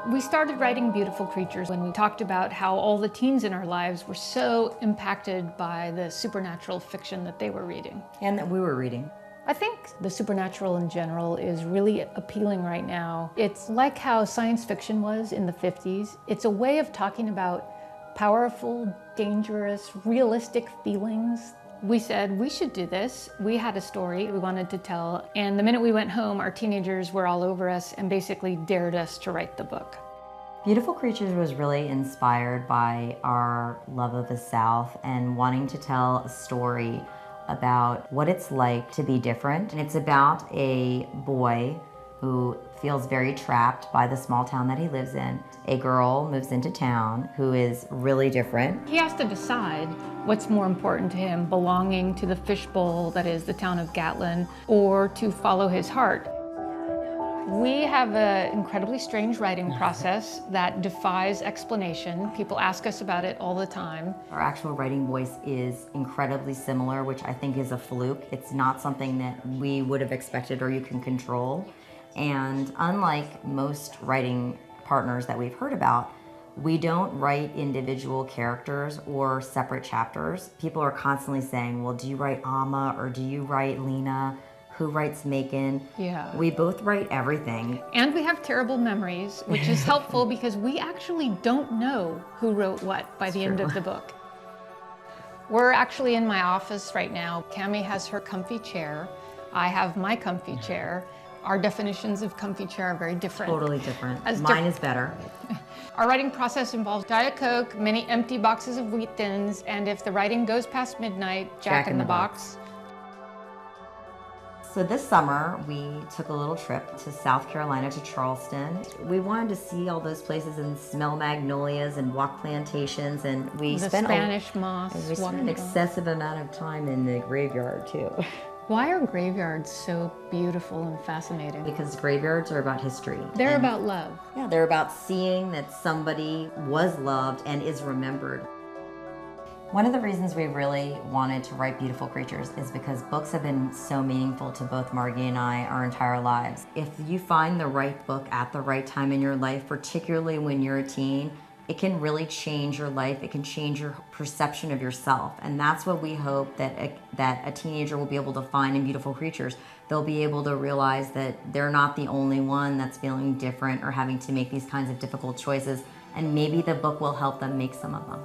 We started writing Beautiful Creatures when we talked about how all the teens in our lives were so impacted by the supernatural fiction that they were reading. And that we were reading. I think the supernatural in general is really appealing right now. It's like how science fiction was in the 50s. It's a way of talking about powerful, dangerous, realistic feelings. We said we should do this. We had a story we wanted to tell, and the minute we went home, our teenagers were all over us and basically dared us to write the book. Beautiful Creatures was really inspired by our love of the South and wanting to tell a story about what it's like to be different. And it's about a boy who feels very trapped by the small town that he lives in. A girl moves into town who is really different. He has to decide what's more important to him, belonging to the fishbowl that is the town of Gatlin, or to follow his heart. We have an incredibly strange writing process that defies explanation. People ask us about it all the time. Our actual writing voice is incredibly similar, which I think is a fluke. It's not something that we would have expected or you can control. And unlike most writing partners that we've heard about, we don't write individual characters or separate chapters. People are constantly saying, well, do you write Amma or do you write Lena? Who writes Macon? Yeah. We both write everything. And we have terrible memories, which is helpful because we actually don't know who wrote what by the end of the book. We're actually in my office right now. Cammie has her comfy chair. I have my comfy chair. Our definitions of comfy chair are very different. Totally different. Mine is better. Our writing process involves Diet Coke, many empty boxes of Wheat Thins, and if the writing goes past midnight, Jack in the Box. So this summer, we took a little trip to South Carolina, to Charleston. We wanted to see all those places and smell magnolias and walk plantations, and we spent Spanish moss. We spent an excessive amount of time in the graveyard too. Why are graveyards so beautiful and fascinating? Because graveyards are about history. They're about love. Yeah, they're about seeing that somebody was loved and is remembered. One of the reasons we really wanted to write Beautiful Creatures is because books have been so meaningful to both Margie and I our entire lives. If you find the right book at the right time in your life, particularly when you're a teen, it can really change your life. It can change your perception of yourself. And that's what we hope that a teenager will be able to find in Beautiful Creatures. They'll be able to realize that they're not the only one that's feeling different or having to make these kinds of difficult choices. And maybe the book will help them make some of them.